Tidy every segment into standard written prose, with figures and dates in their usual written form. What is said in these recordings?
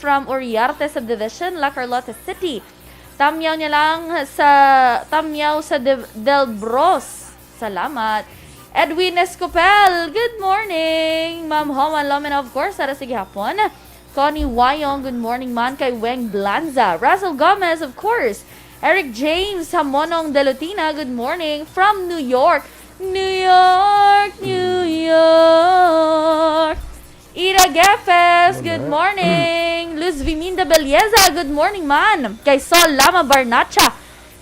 from Uriarte Subdivision, La Carlota City. Tamyaw sa Delbros. Salamat. Edwin Escopel, good morning. Ma'am Homan Lomen, of course, para sige hapon. Connie Wayong, good morning man. Kay Weng Blanza. Russell Gomez, of course. Eric James Hamonong Delutina, good morning. From New York. New York, New York. Ira Gefes, good morning. Luz Viminda Belleza, good morning man. Kay Sol Lama Barnacha.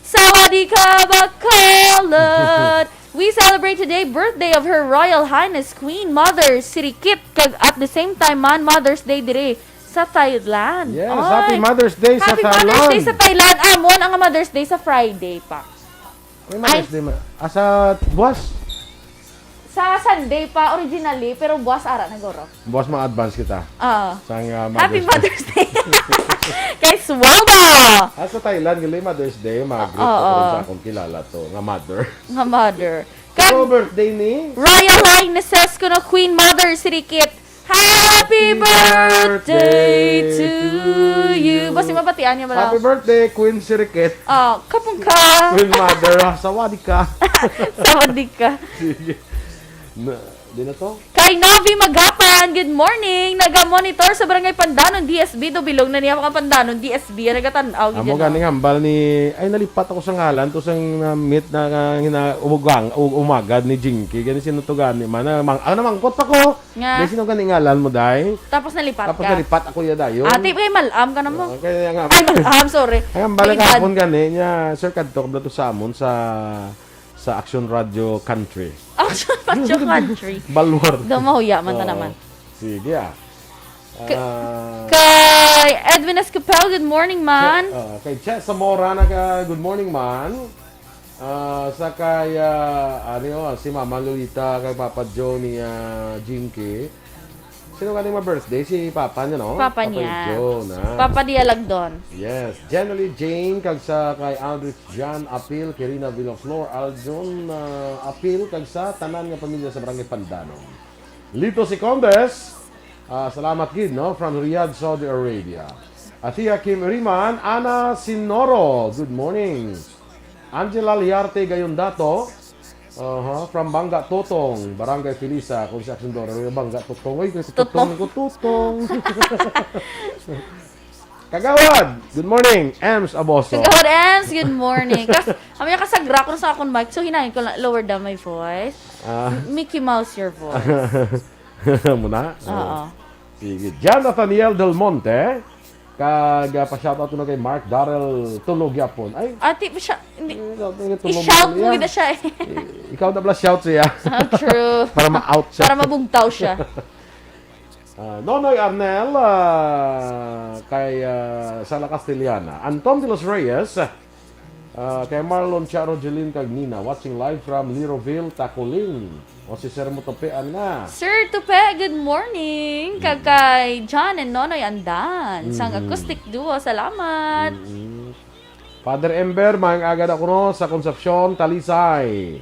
Sawadee-ka Bacolod. We celebrate today birthday of Her Royal Highness Queen Mother Sirikit. At the same time man, Mother's Day dire sa Thailand. Yes, Happy Mother's Day sa Thailand. Happy Mother's Day sa Thailand. Amon ang Mother's Day sa Friday pa. May Mother's Day sa buwas? Sa Sunday pa originally, pero buwas ara na goro. Buwas ma-advance kita. Happy Mother's Day. Kay Swalba. Sa Thailand, gali Mother's Day, mag-greet ko sa akong kilala to, nga mother. Nga mother. So, birthday ni Royal Highnesses ko na Queen Mother Sirikit. Happy birthday to you. Basta mabatian niya ba? Happy birthday, Queen Sirikit. Kapong ka. Queen Mother, sawadee ka. Sawadee ka. Sige. Di na to? Kay Navi Magapan, good morning. Naga-monitor sa Barangay Pandanon, DSB. Dubilog na niya mga Pandanon, DSB. Nagatanaw. Amo ganing hambal ni... Ay, nalipat ako sa ngalan. To sang meet na umagad ni Jinky. Gani sino to gani man. Mangkot ako. Nga. Gani sino gani ngalan mo, day? Tapos nalipat Tapos nalipat ako ya dayo. Ate, kay malam ka na mo. Kaya nga. Ay, malam, sorry. Ay, hambal ka hapon gani niya. Sir Kadtok na to sa amon sa Aksyon Radio Country. Aksyon Radio Country. Balwar. Dumahuya man ta naman. Sige Kay Edwin Escopel, good morning man. Kay Che Zamora, good morning man. Sa kay si Mama Lolita, kay Papa Joe ni Jinky. Sino galing ma-birthday? Si Papa niya, no? Papa niya. Joe, na. Papa Dialag doon. Yes. Generally Jane, kagsa kay Aldrich John Apil, Kirina Villaflor, Aljon Apil, kagsa tanan nga pamilya sa Barangay Pandanon. Lito si Condes, salamat gid, no? From Riyadh, Saudi Arabia. Atia Kim Riman, Ana Sinoro, good morning. Angela Liarte Gayondato, from Bangga Totong, Barangay Felisa, Construction Door, Bangga Totong. Uy, Totong ko Totong. Kagawad, good morning. Ems Aboso. Kagawad Ems, good morning. Kami kasagra ko sa akong mic, so hinahin ko lower down my voice. Mickey Mouse your voice. Muna? Oo. Sige. Jan Nathaniel Del Monte. Pa-shoutout na kay Mark Darrell Tulog Yapon. Ay, ati pa siya. I-shout mo gina siya eh. Ikaw na pala shout siya. True. Para ma-out siya. Para mabugtaw siya. Nonoy Arnel, kay Sala Castellana. Anton de los Reyes, kay Marlon Charo Jeline Cagnina, watching live from Liroville, Tacoling. O si Sir Mutopean na. Sir Tupe, good morning. Kay John and Nonoy Andan. Sang acoustic duo, salamat. Father Ember, maang agad ako no, sa Concepcion, Talisay.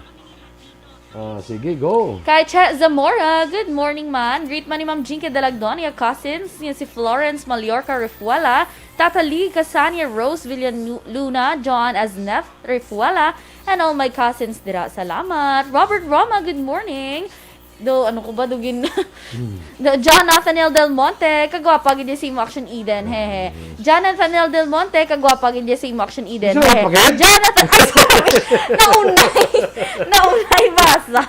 Sige, go. Kay Che Zamora, good morning man. Greet man ni Ma'am Jinky Dalagdon, yung cousins, yung si Florence Mallorca Refuela, Tata Lee Casania Rose Villaluna, John Aznef Refuela, and all my cousins dira. Salamat. Robert Roma, good morning. Ano ko ba dugin? John Nathaniel Del Monte, kagwapa gid si Action Eden. Hehe. John Nathaniel Del Monte, kagwapa gid si Action Eden. Hehe. Jonathan Naunay basa.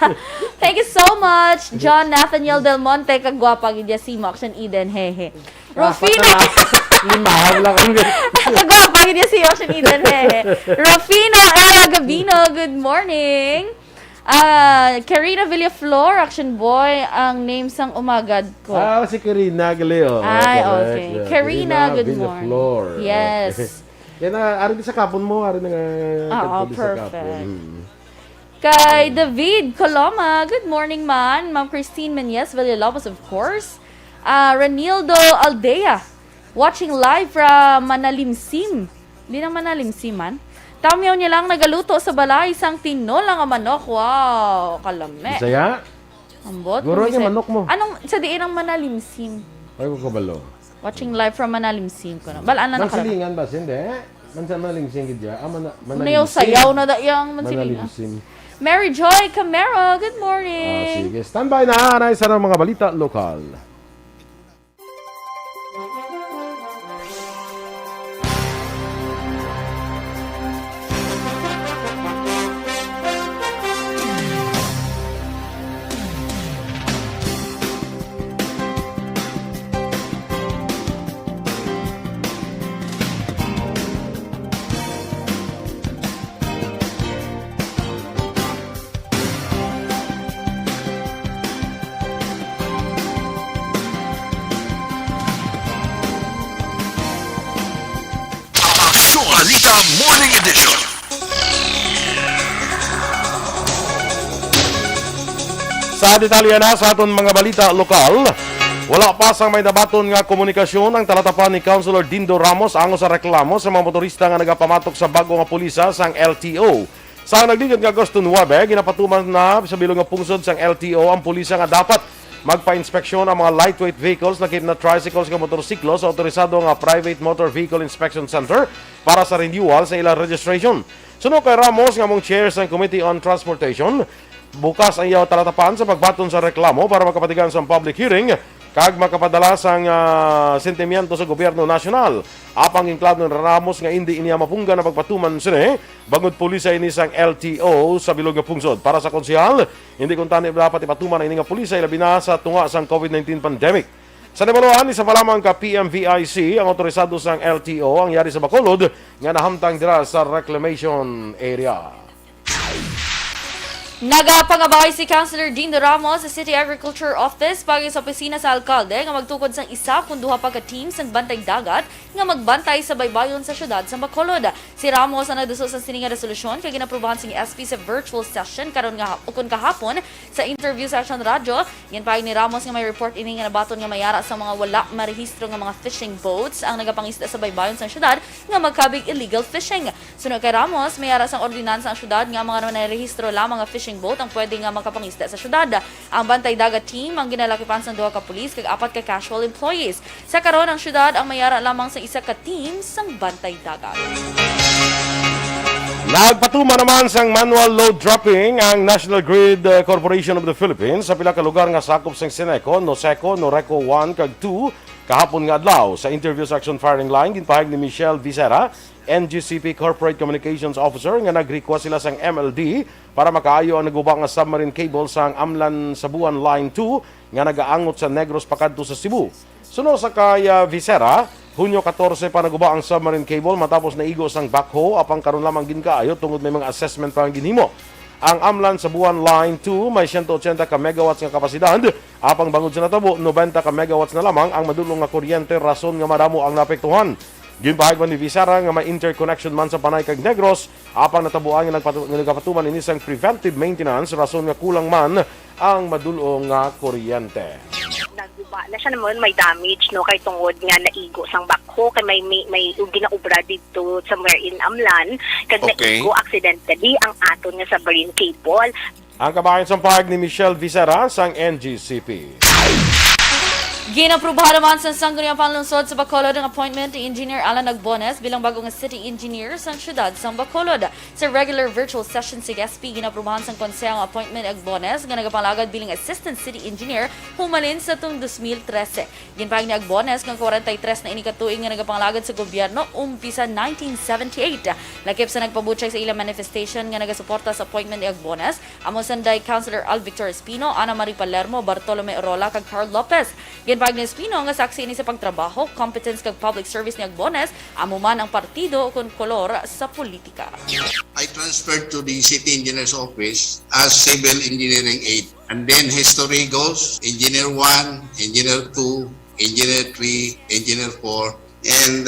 Thank you so much, John Nathaniel Del Monte, kagwapa gid si Action Eden. Hehe. Rufino Limahaw lang ang kagwapa gid si Action Eden. Hehe. Rufino Ella Gabino, good morning. Karina Villaflor, Action Boy, ang name sang umagad ko. Si Karina Galeo. Ay, okay. Yeah. Karina, good morning. Yes. Yan na, arin sa kapon mo, arin na perfect. Kay David Coloma, good morning man. Ma'am Christine Menyes Villalobos, of course. Ranildo Aldea, watching live from Manalimsim. Hindi na Manalimsim man. Tamyaw niya lang nagaluto sa balay, isang tinolang manok. Wow, kalame. Bisaya? Ambot. Guro niya manok mo. Anong, sa diin ang Manalimsim? Ay, ko kabalo. Watching live from Manalimsim ko na. Balaan na nakalala. Mansilingan ba? Hindi. Manalimsim gidya. Unayaw sayaw na dayang mansilingan. Manalimsim. Mary Joy Camero, good morning. Sige, standby na. Anay sa mga balita lokal. Balita Morning Edition. Sa detalye na sa aton mga balita lokal, wala pa sang may nabaton nga komunikasyon ang talatapan ni Councilor Dindo Ramos ango sa reklamo sa mga motorista nga nagapamatok sa bago nga pulisa sang LTO. Sa nagligad nga Agosto 9, ginapatuman na sa bilog nga pungsod sang LTO ang pulisa nga dapat magpa-inspeksyon ang mga lightweight vehicles nakit na tricycles nga motorsiklo sa autorisado nga Private Motor Vehicle Inspection Center para sa renewal sa ilang registration. Suno kay Ramos nga mong chair sa Committee on Transportation, bukas ang iyaw talatapan sa pagbaton sa reklamo para makapatigan sa public hearing kag makapadala sang sentimiento sa gobyerno nasyonal. Apang inklab ng Ramos nga hindi iniya mapungga na pagpatuman sini bangod pulisa ini sang LTO sa bilog nga pungsod. Para sa konsehal, hindi kung tani dapat ipatuman ini nga pulisa ilabi na sa tunga sang COVID-19 pandemic. Sa nabaluan, isa pa lamang ka PMVIC ang otorisado sang LTO ang yari sa Bacolod nga nahamtang dira sa reclamation area. Nagapangabay si Councilor Dindo Ramos sa City Agriculture Office pagi sa opisina sa alkalde nga magtukod sang isa kung duha pa ka team sang bantay dagat nga magbantay sa baybayon sa syudad sa Bacolod. Si Ramos ang nagduso sa sininga resolusyon kay ginaprubahan sing SP sa virtual session karon nga ukon kahapon sa interview sa Aksyon Radio. Yan pa ni Ramos nga may report ini nga nabaton nga mayara sa mga wala marehistro nga mga fishing boats ang nagapangisda sa baybayon sa syudad nga magkabig illegal fishing. Sunod kay Ramos, mayara sang ordinansa ang syudad nga mga narehistro lamang nga fishing boat ang pwede nga makapangisda sa syudad. Ang bantay dagat team ang ginalakipan sa duha ka pulis kag apat ka casual employees. Sa karon ang syudad ang mayara lamang sa isa ka team sang bantay dagat. Nagpatuma naman sang manual load dropping ang National Grid Corporation of the Philippines sa pila ka lugar nga sakop sang Sineco, Noseco, Noreco 1 kag 2 kahapon nga adlaw. Sa interview sa Action Firing Line, ginpahayag ni Michelle Vicera, NGCP Corporate Communications Officer, nga nag-request sila sang MLD para makaayo ang nagubang nga submarine cable sang Amlan Sabuan Line 2 nga nagaangot sa Negros pakadto sa Cebu. Suno sa kay Vicera, Hunyo 14 pa naguba ang submarine cable matapos naigo sang backhoe apang karon lamang ginkaayo tungod may mga assessment pa ang ginhimo. Ang Amlan Sabuan Line 2 may 180 ka megawatts nga kapasidad, apang bangod sa natabo 90 ka megawatts na lamang ang madulong nga kuryente rason nga madamo ang naapektuhan. Ginpahayag man ni Vicera nga may interconnection man sa Panay kag Negros, apang natabuan nga nagpatuman ini sang preventive maintenance rason nga kulang man ang madulong nga kuryente. Naguba na siya naman, may damage no kay tungod nga naigo sang backhoe kay may ginaubra dito somewhere in Amlan kag naigo accidentally ang aton nga submarine cable. Ang kabayan sa pahayag ni Michelle Vicera sang NGCP. Ginaprubahan naman sa sangguniang panlungsod sa Bacolod ang appointment ni Engineer Alan Agbones bilang bagong city engineer sa syudad sa Bacolod. Sa regular virtual session si SP, ginaprubahan sa konseho ang appointment ni Agbones nga nagapalagad bilang assistant city engineer humalin sa tung 2013. Ginpahayag ni Agbones nga 43 na inikatuig nga nagapalagad sa gobyerno umpisa 1978. Lakip sa nagpabutsyag sa ilang manifestation nga nagasuporta sa appointment ni Agbones, amo sanday Councilor Al Victor Espino, Ana Marie Palermo, Bartolome Orola kag Carl Lopez. Ginpahayag ni Espino nga saksi ni sa pagtrabaho, competence kag public service ni Agbones, amo man ang partido kon kolor sa politika. I transferred to the city engineer's office as civil engineering aide. And then history goes, engineer 1, engineer 2, engineer 3, engineer 4. And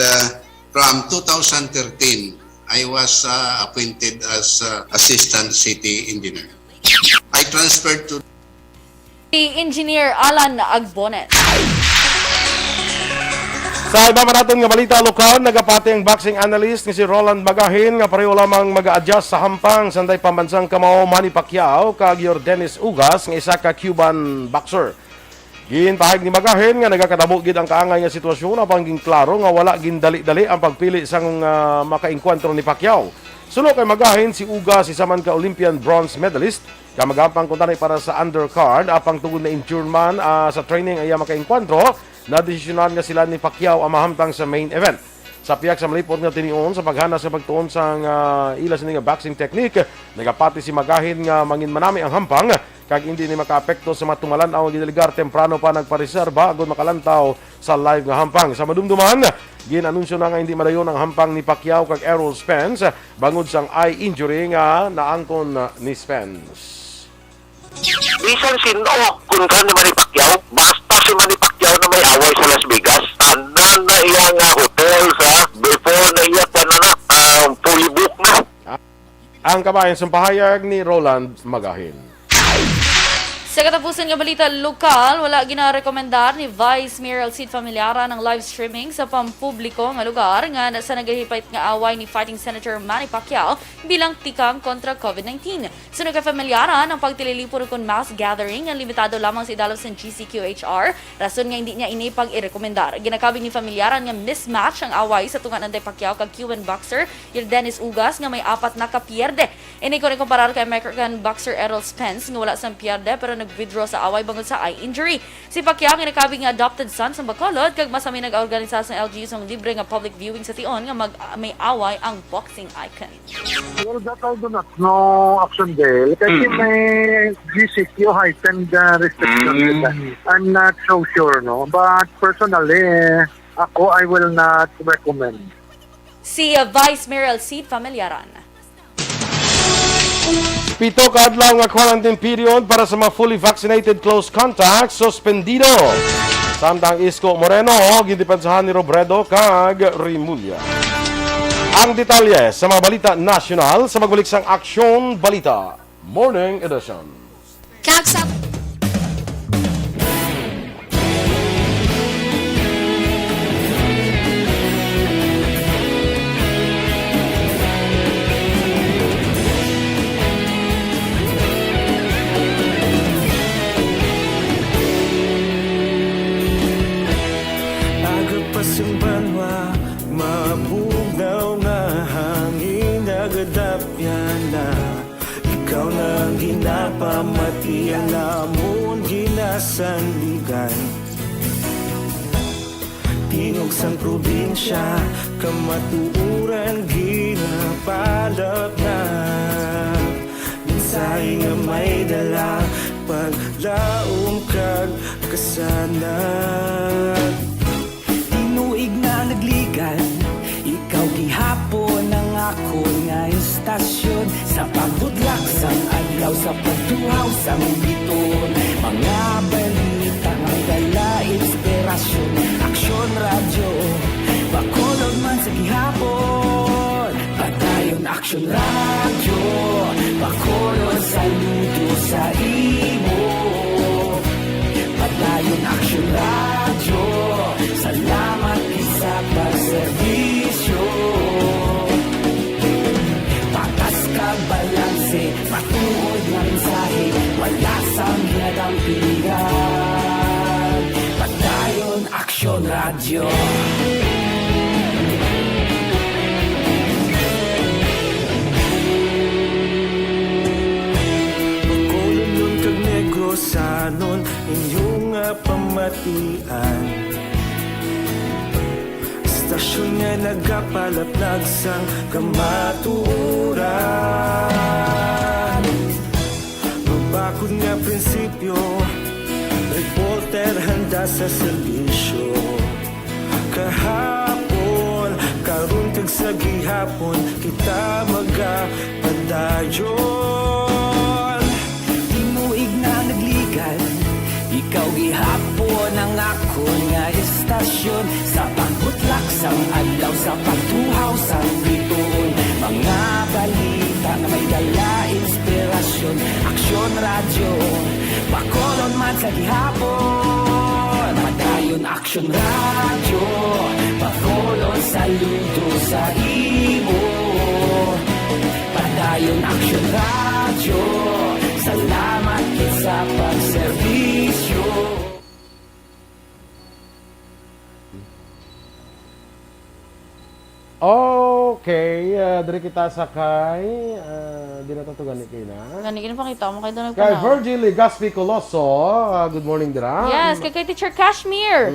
from 2013, I was appointed as assistant city engineer. I transferred to Engineer Alan Agbones. Sa iba man natin nga balita lokal, nagapati ang boxing analyst ni si Roland Magahin nga pareho lamang mag-a-adjust sa hampang sanday pambansang kamao Manny Pacquiao kag Yordenis Ugas nga isa ka Cuban boxer. Ginpahig ni Magahin nga nagakadabo gid ang kaangay nga sitwasyon apang ging klaro nga wala gindali-dali ang pagpili sang makaengkwentro ni Pacquiao. Sulo kay Magahin si Uga si saman ka Olympian bronze medalist ka magampang kuntani para sa undercard apang tungod na injured man sa training ay makaengkwentro na desisyonan nga sila ni Pacquiao ang mahamtang sa main event. Sa piyak sa malipot nga tinion sa paghana sa pagtuon sang ilas ni nga boxing technique, nagapati si Magahin nga mangin manami ang hampang kag hindi ni makaapekto sa matungalan aw gideligar temprano pa nagpareserba agud makalantaw sa live nga hampang. Sa madumduman, ginanunsyo na nga hindi madayon ang hampang ni Pacquiao kag Errol Spence bangod sang eye injury nga naangkon ni Spence. Bisan sino kung kan ni Manny Pacquiao, basta si Manny Pacquiao na may away sa Las Vegas, tanan na iyang hotel sa before na iya pa na fully book na. Ang kabayan sa pahayag ni Roland Magahin. Sa katapusan nga balita lokal, wala ginarekomendar ni Vice Mayor Alcide Familiara ng live streaming sa pampubliko nga lugar nga sa nagahipait nga away ni fighting Senator Manny Pacquiao bilang tikang kontra COVID-19. Sunod kay Familiara ng pagtililipuro kon mass gathering ang limitado lamang sa idalaw sa GCQHR, rason nga hindi niya inipag irekomendar. Ginakabing ni Familiara nga mismatch ang away sa tungan ng Pacquiao kag Cuban boxer Dennis Ugas nga may 4 na kapierde. Ini ko kumparar kay American boxer Errol Spence nga wala sang pierde pero nag-withdraw sa away bangod sa eye injury. Si Pacquiao nga nakabing nga adopted son sa Bacolod kag masami nag-organisa sa LGU sa libre nga public viewing sa tion nga may away ang boxing icon. Well, that I do not know, Aksyon Dale. Kasi may GCQ heightened restriction. I'm not so sure, no? But personally, ako, I will not recommend. Si Vice Mayor Alcide Familiaran. Pito ka adlaw nga quarantine period para sa mga fully vaccinated close contacts suspendido. Samtang Isko Moreno gindepensahan ni Robredo kag Rimulya. Ang detalye sa mga balita nasyonal sa magbalik sang Aksyon Balita Morning Edition. Agapasang banwa, mabugaw na hangin, nagadapyan na. Ikaw na ang ginapamatian, namon ginasandigan. Tingog sang probinsya, kamatuuran ginapalap na. Minsay nga may dala, paglaom kag kasanat. Tinuig na nagligan, ikaw gihapon ang ako nga istasyon. Sa pagbudlak sang adlaw, sa pagtuhaw sang biton. Mga balita nga dala inspirasyon. Aksyon radyo, Bacolod man sa gihapon. Padayon Aksyon radyo, Bacolod saludo sa imo. Padayon Aksyon radyo, salamat isa pagserbisyo. Patas ka balanse, patuod na mensahe, wala sang hinadampingan. Padayon Aksyon radyo. Bacolod kag Negrosanon, inyong pamatian. Istasyon nga nagapalaplag sang kamaturan. Mabakod nga prinsipyo, reporter handa sa serbisyo. Kahapon, karon kag sa gihapon, kita magapadayon. Tinuig na nagligan, ikaw gihapon ang ako nga istasyon. Sa pagbutlak sang adlaw, sa pagtuhaw sang biton. Mga balita na may dala inspirasyon. Aksyon radyo, Bacolod man sa gihapon. Padayon Aksyon radyo, Bacolod saludo sa imo. Padayon Aksyon radyo, salamat sa pagserbisyo. Okay, diri kita sakay. Di na tatugan ni kayo na. Ganigin pakita mo kayo doon Kay Virgil Legaspi Coloso, good morning dira. Yes, kay Teacher Kashmir.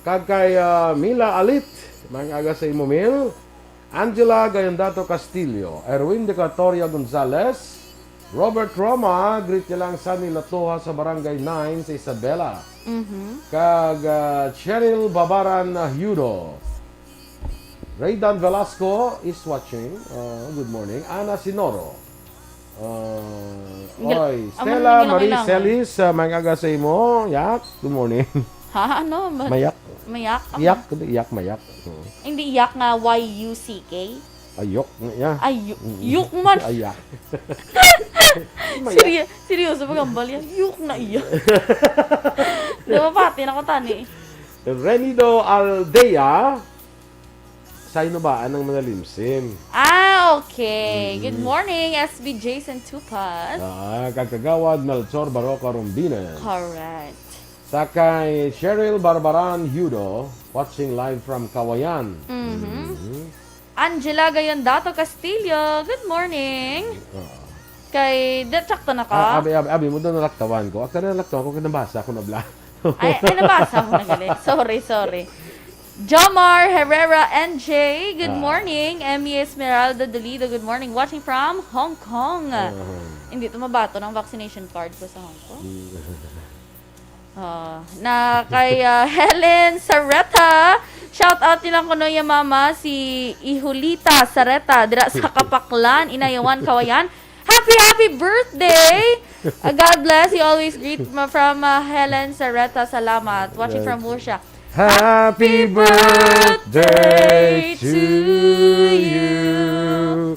Kag kay Mila Alit, mga aga sa imo Mil. Angela Gayandato Castillo, Erwin De Catoria Gonzales, Robert Roma, greet niya lang sa Nilatoha sa Barangay 9 sa Isabela. Kag Cheryl Babaran Hudo. Raydan Velasco is watching. Good morning. Ana Sinoro. Stella Marie Celis, mga aga sa imo. Yak, good morning. Ha? Ano? Mayak. Mayak? Iyak, iyak, mayak. Hindi yak nga Y-U-C-K? Ayok. Yeah. Yuk man. Ayak. Seryoso ba gambal yan? Yuk na iyak. Diba pati na ko tani? Renido Aldea. Sa'yo ba? Anong mga limsim? Okay. Good morning, SB Jason Tupas. Kagkagawad Melchor Baroka Rombines. Correct. Sakay Cheryl Barbaran Hudo, watching live from Kawayan. Angela Gayandato Castillo, good morning. Kay, sakto na ka? Abi mo doon nalaktawan ko. Ako na nalaktawan ko, kinabasa ko na bla. ay, nabasa mo na gali. Sorry. Jomar Herrera NJ, good morning. Emmy Esmeralda Dolido, good morning. Watching from Hong Kong. Hindi ito mabato ng vaccination card ko sa Hong Kong. Na kay Helen Sareta, shout out nilang kuno yung mama, si Ihulita Sareta, dira sa Kapaklan, Inayawan, Kawayan. Happy birthday! God bless you. Always greet from Helen Sareta. Salamat. Watching from Murcia. Happy birthday to you.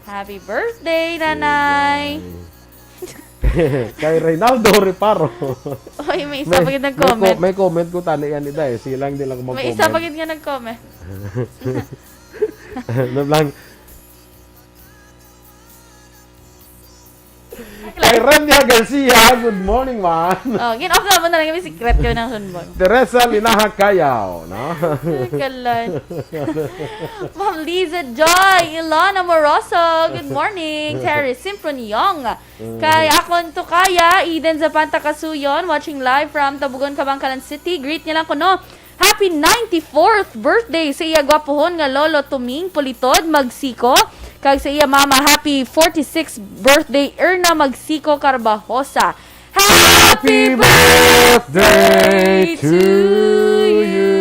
Happy birthday, nanay. Kay Reynaldo Reparo. Oy, may isa pagid nag-comment. May comment ko tani yan ida eh. Silang di lang mag-comment. May isa pagid nga nag-comment. Lang. Kay Renia Garcia, good morning man. Gin-off naman na lang yung secret ko ng sunbon. Teresa Linaha Kayaw, no? Kalan. Ma'am Liza Joy, Ilona Moroso, good morning. Terry Symphony Young. Kay Akon Tukaya, Eden Zapanta Kasuyon, watching live from Tabugon, Kabangkalan City. Greet niya lang ko, no? Happy 94th birthday sa iya gwapohon nga Lolo Tuming Politod, Magsiko. Kag sa iya mama, happy 46th birthday Erna Magsiko Carbajosa. Happy birthday to you!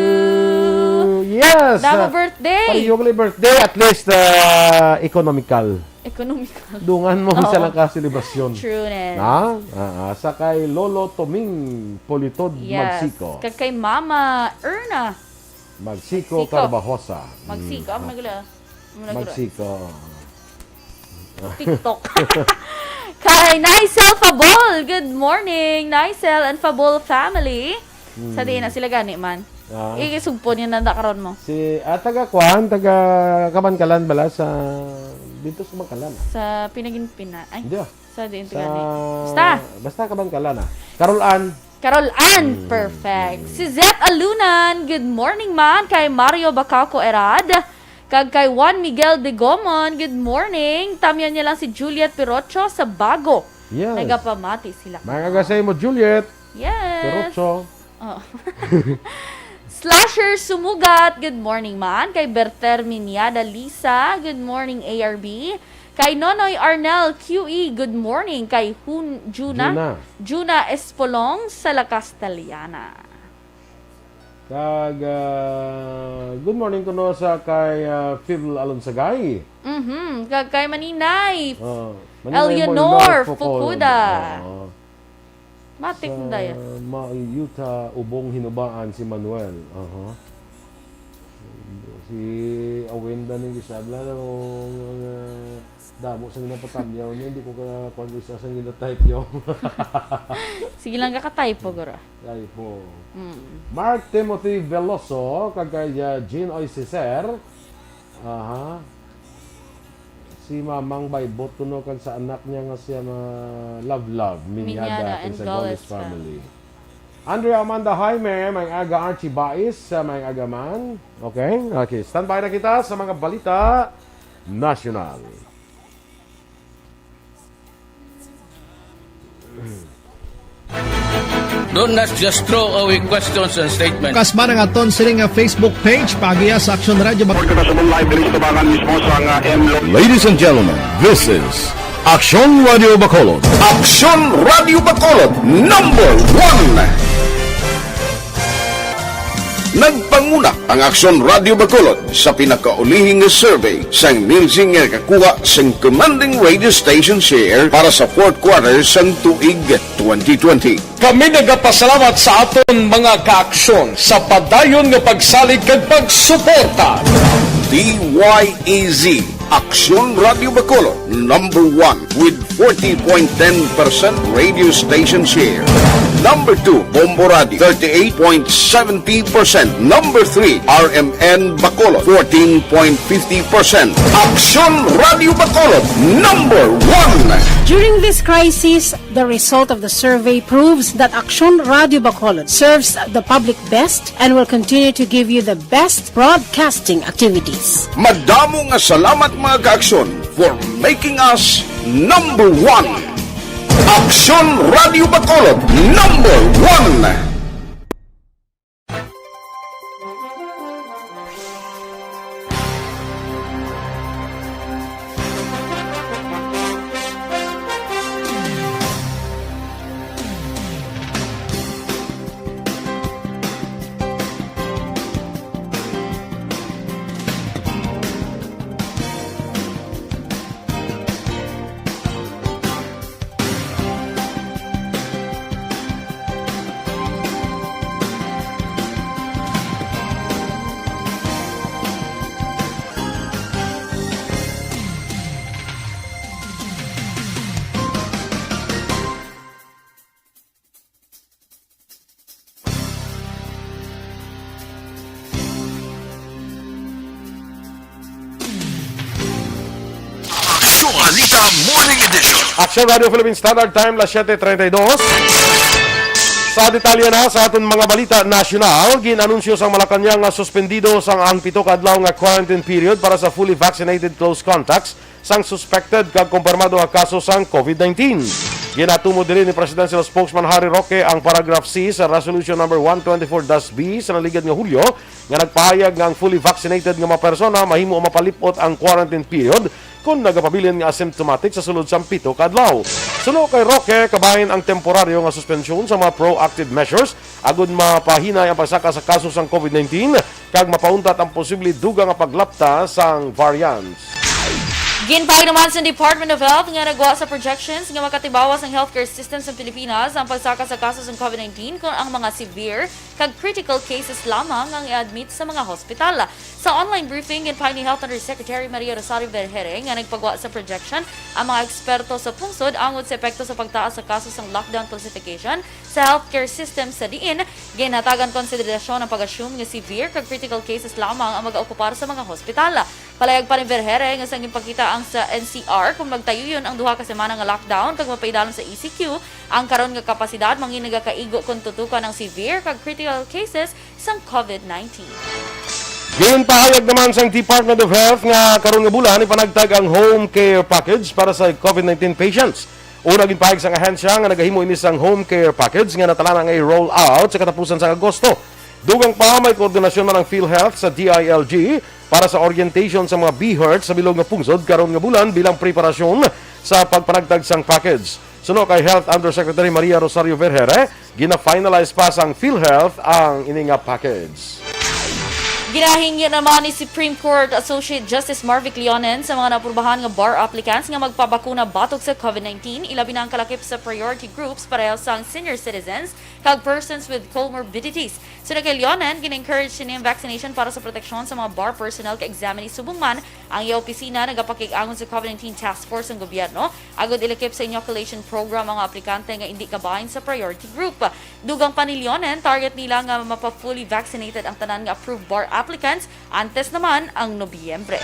Yes! Damo birthday! Pag-iugli birthday, at least economical. Dungan mo sa lang ka-celebration. Trueness. Sa kay Lolo Toming Politod Magsiko. Kag kay mama Erna Magsiko Carbajosa. Magsiko. Ang nagula. Magsiko. TikTok. Kay Nicel Fabol. Good morning, Nicel and Fabol family. Sa diin na sila gani man. Ikisugpo niya na karon mo. Si taga Kabankalan bala sa dito sa Bangkalan. Sa Pinaginpina. Ay. Hindi. Sa diin Sa gani. Basta Kabankalan Carol Ann, perfect. Si Zet Alunan, good morning man. Kay Mario Bacaco Erad. Kag kay Juan Miguel de Gomon, good morning. Tamyan niya lang si Juliet Pirocho sa Bago. Yes. Nagapamati sila. Mga gasay mo, Juliet. Yes. Pirocho. Slasher Sumugat, good morning man. Kay Berter Miniada Lisa, good morning ARB. Kay Nonoy Arnel QE, good morning. Kay Juna Espolong sa La Castellana. Kag good morning kuno sa kay Phil Alonsagay. Kag kay Maninay. Eleanor Fukuda. Matik na daya. Maiyuta ubong hinubaan si Manuel. Si Awenda ning gisabla ng damo sa ginapatamyaw niya, hindi ko ka kongresa sa gina-type yung. Sige lang kaka-typo gora. Typo. Mark Timothy Veloso, kagay Jean Oisiser. Si Mamang Baybot kuno kag sa anak niya nga siya love Minyada and sa Gomez Gomez family. Andrea Amanda Jaime, may aga Archie Bais, may aga man. Okay, standby na kita sa mga balita nasyonal. Do not just throw away questions and statements. Kasma ng aton sining nga Facebook page pagiya sa Aksyon Radio. Ladies and gentlemen, this is Aksyon Radio Bacolod. Aksyon Radio Bacolod #1. Nagpanguna ang Aksyon Radio Bacolod sa pinakaulihing survey sa emerging nga kakuha sa commanding radio station share para sa fourth quarter sa tuig 2020. Kami nagapasalamat sa aton mga kaaksyon sa padayon nga pagsalig kag pagsuporta. DYEZ Aksyon Radio Bacolod #1 with 40.10% radio station share. Number 2, Bombo Radio, 38.70%. Number 3, RMN Bacolod, 14.50%. Aksyon Radio Bacolod #1. During this crisis, the result of the survey proves that Aksyon Radio Bacolod serves the public best and will continue to give you the best broadcasting activities. Madamo nga salamat mga kaaksyon for making us #1. Aksyon Radio Bacolod #1. Balita Morning Edition. Aksyon Radio Philippine Standard Time, las 7:32. Sa detalye na sa aton mga balita nasyonal, ginanunsyo sang Malacanang nga suspendido sang ang 7 ka adlaw nga quarantine period para sa fully vaccinated close contacts sang suspected kag kumpirmado nga kaso sang COVID-19. Ginatumo dili ni Presidential Spokesman Harry Roque ang paragraph C sa Resolution number 124-B sa naligad nga Hulyo nga nagpahayag nga ang fully vaccinated nga mga persona mahimo mapalipot ang quarantine period kung nagapabilin nga asymptomatic sa sulod sang 7 ka adlaw. Suno kay Roque, kabahin ang temporaryo nga suspensyon sa mga proactive measures agud mapahinay ang pagsaka sa kaso sang COVID-19 kag mapauntat ang posible dugang nga paglapta sang variants. Ginpahig naman sa Department of Health nga nagwa sa projections nga makatibawas ang healthcare system sa Pilipinas ang pagsaka sa kasos ng COVID-19 kung ang mga severe kag critical cases lamang ang i-admit sa mga hospital. Sa online briefing, ginpahig ni Health Undersecretary Maria Rosario Vergere nga nagpagawa sa projection ang mga eksperto sa pungsod angod sa epekto sa pagtaas sa kasos ng lockdown classification sa healthcare system sa diin. Ginatagan konsiderasyon ang pag-assume nga severe kag critical cases lamang ang mag-aokupar sa mga hospital. Palayag pa ni Vergere nga sa ipakita ang sa NCR kung magtayuyon ang duha ka semana nga lockdown kag mapaidalon sa ECQ ang karon nga kapasidad mangin nagakaigo kung tutukan ang severe kag critical cases sang COVID-19. Ginpahayag naman sa Department of Health nga karon nga bulan ipanagtag ang home care package para sa COVID-19 patients. Una ginpahayag sa ahensya nga nagahimo ini sang home care package nga natala nga i-roll out sa katapusan sa Agosto. Dugang pa may koordinasyon man ng PhilHealth sa DILG para sa orientation sa mga BHERT sa bilog nga pungsod karon nga bulan bilang preparasyon sa pagpanagtag sang package. Suno kay Health Undersecretary Maria Rosario Vergere, gina-finalize pa sang PhilHealth ang ini nga package. Ginahingin naman ni Supreme Court Associate Justice Marvic Leonen sa mga napurbahan nga bar applicants nga magpabakuna batok sa COVID-19, ilabi na ang kalakip sa priority groups pareho sang senior citizens kag persons with comorbidities. Suna kay Leonen, gina-encourage siya ang vaccination para sa proteksyon sa mga bar personnel kag examinee subong man ang iya opisina nagapakig-angon sa COVID-19 task force ng gobyerno agud ilakip sa inoculation program ang aplikante nga hindi kabahin sa priority group. Dugang pa ni Leonen, target nila nga mapa-fully vaccinated ang tanan nga approved bar applicants antes naman ang Nobyembre.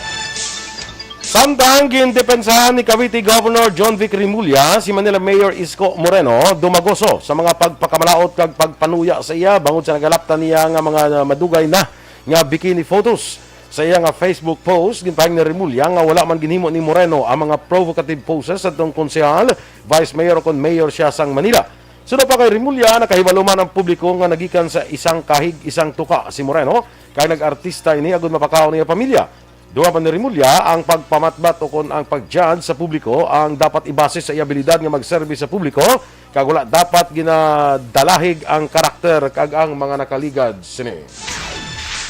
Samtang gindepensahan ni Cavite Governor John Vic Rimulya si Manila Mayor Isko Moreno dumagoso sa mga pagpakamalaot kag pagpanuya sa iya bangod sa nagalaptan niya nga mga madugay na nga bikini photos. Sa iya nga Facebook post, ginpahing ni Rimulya nga wala man ginhimo ni Moreno ang mga provocative poses sa itong konsehal, vice mayor o mayor siya sang Manila. Sunod pa kay Rimulya, nakahibaluman ang publiko nga nagikan sa isang kahig, isang tuka si Moreno, kay nag-artista ini agud mapakaw niya pamilya. Duha pa ni Rimulya, ang pagpamatbat o kon ang pag-judge sa publiko ang dapat ibase sa iyabilidad nga mag-service sa publiko, kag wala dapat ginadalahig ang karakter kag ang mga nakaligad sini.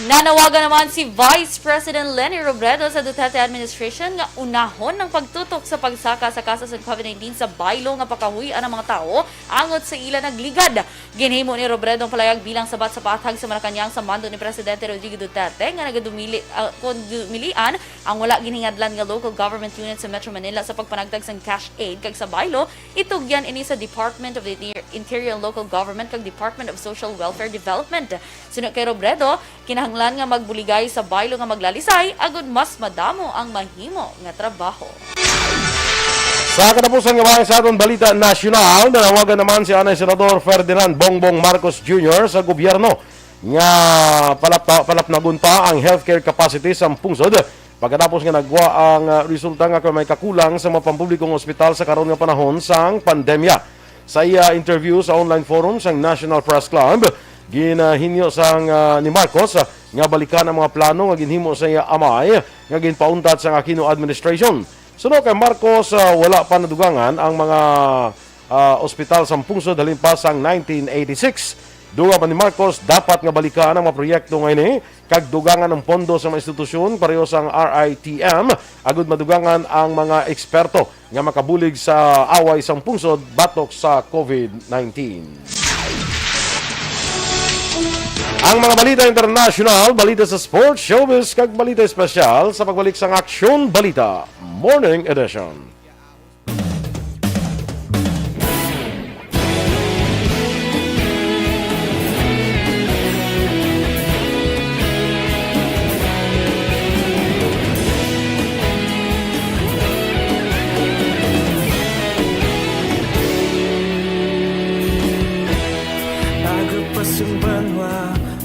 Nanawagan naman si Vice President Leni Robredo sa Duterte administration nga unahon ng pagtutok sa pagsaka sa kaso sa COVID-19 sa baylo nga pakahuyan ng mga tao angot sa ila nagligad. Ginhimo ni Robredo ang palayag bilang sabat sa patag sa Malacañang sa mando ni Presidente Rodrigo Duterte nga nagadumilian ang wala giningadlan nga local government unit sa Metro Manila sa pagpanagtag sang cash aid kag sa baylo itugyan ini sa Department of the Interior and Local Government kag Department of Social Welfare Development. Sunod kay Robredo, kinahanglan nga magbuligay sa baylo nga maglalisay agud mas madamo ang mahimo nga trabaho. Sa katapusan nga mga sa atong balita nasyonal, nanawagan naman si Anay Senador Ferdinand Bongbong Marcos Jr. sa gobyerno nga palapnagon pa ang healthcare capacity sa pungsod pagkatapos nga nagwa ang resulta nga may kakulang sa mga pampublikong ospital sa karon nga panahon sang pandemya. Sa iya interview sa online forum sang National Press Club, ginahinyo sang ni Marcos nga balikan ang mga plano nga ginhimo sa iya amay nga ginpauntat sa Aquino administration. Sunod kay Marcos, wala pa nadugangan ang mga ospital sa pungsod halin pa sang 1986. Duga pa ni Marcos, dapat nga balikan ang mga proyekto ngayon kag dugangan ng pondo sa mga institusyon pareho sang RITM agud madugangan ang mga eksperto nga makabulig sa away sang pungsod batok sa COVID-19. Ang mga balita international, balita sa sports, showbiz, kag balita espesyal sa pagbalik sa Aksyon Balita Morning Edition.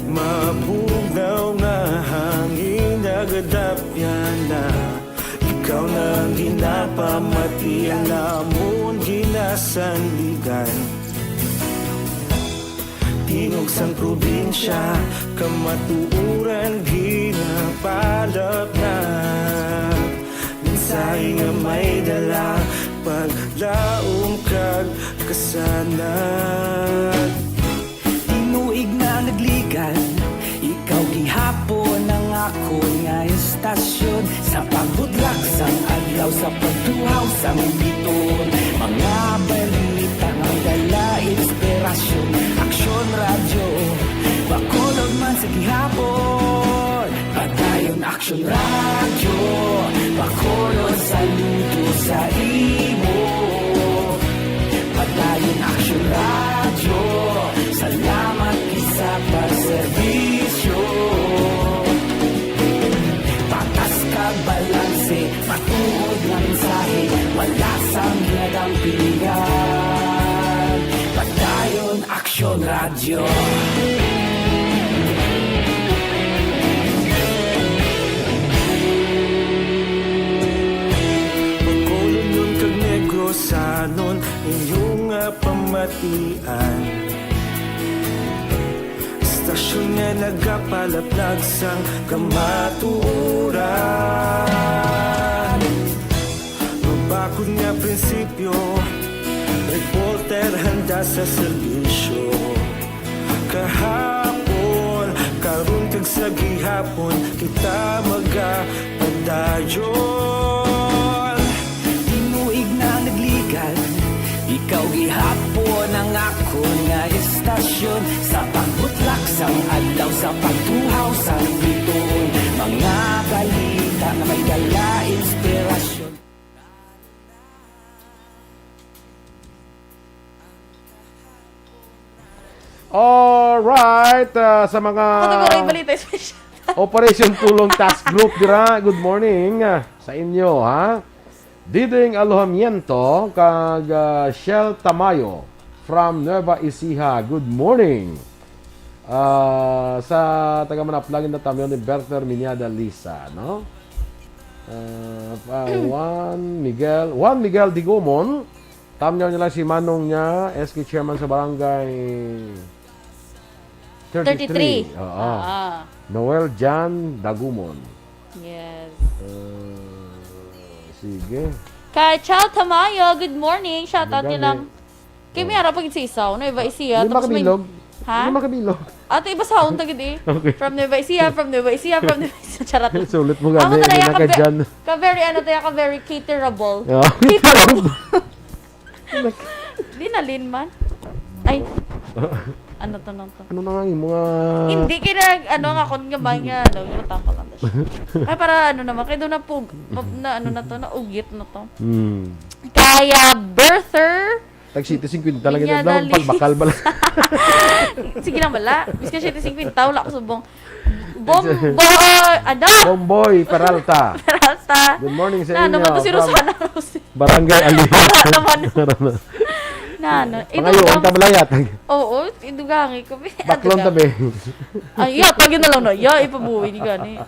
Mabugaw nga hangin nagadapyan na ikaw nang ginapamatian namon ginasandigan tingog sang probinsya kamatuuran ginapalap na minsay nga may dala paglaom kag kasanag tinuig na nagligan ikaw gihapon ang ako nga estasyon sa pagbudlak sang adlaw sa pagtuhaw sang biton mga balita nga dala inspirasyon Aksyon Radio bakolog man sa gihapon padayon Aksyon Radio bakolog saludo sa imo padayon Aksyon Radio salamat isa pagserbisyo patas kag balanse matuod nga mensahe wala sang ginadang pilihan padayon Aksyon Radio. Pagkulong nun kag negrosanon inyong pamatian istasyon nga nagapalaplag sang kamatuuran mabakod nga prinsipyo reporter handa sa serbisyo kahapon karon kag sa gihapon kita magapadayon tinuig na nagligan ikaw gihapon ang ako nga estasyon sa pagbutlak sang adlaw sa pagtuhaw sang biton mga balita na may dala inspirasyon. Alright, sa mga Ako balita espesyal. Operation Tulong Task Group, dira. Good morning sa inyo, ha? Diding Alojamiento, kag Shell Tamayo from Nueva Ecija. Good morning. Sa taga Manaplagin na tamyo ni Berter Minyada Lisa, no? Juan Miguel Digomon. Tamyo niya lang si Manong niya, SK Chairman sa Barangay 33. Oo. Noel Jan Dagumon. Yes. Sige. Kay Chal Tamayo, good morning. Shoutout niyo lang. Kay may harap pag isaw, no? Iba isiya. Hindi makabilog. Ha? Hindi makabilog. Ato iba sa tagid eh. Okay. From Nueva Ecija. Charot. Sulit mo gani. Ako talaga Dyan. ka-very, ka-very caterable. Caterable. Di na lin man. Ay. Ano to? Ano na nga yung mga... Hindi kaya nga kon nga ba nga yung tapos lang siya. Ay para naman kay doon na ugit na to. Kaya birther Tag City 50 talaga na pagbakal bala. Sige lang bala. Bis ka City 50 wala ko subong. Bomboy Peralta. Good morning sa inyo. Naman to si Rosana. Barangay Alihan. Pangayon, tabalayat. Oo, idugangi ko. Baklon tabi. Ay, tagin na lang na. Ipabuhay ni gani.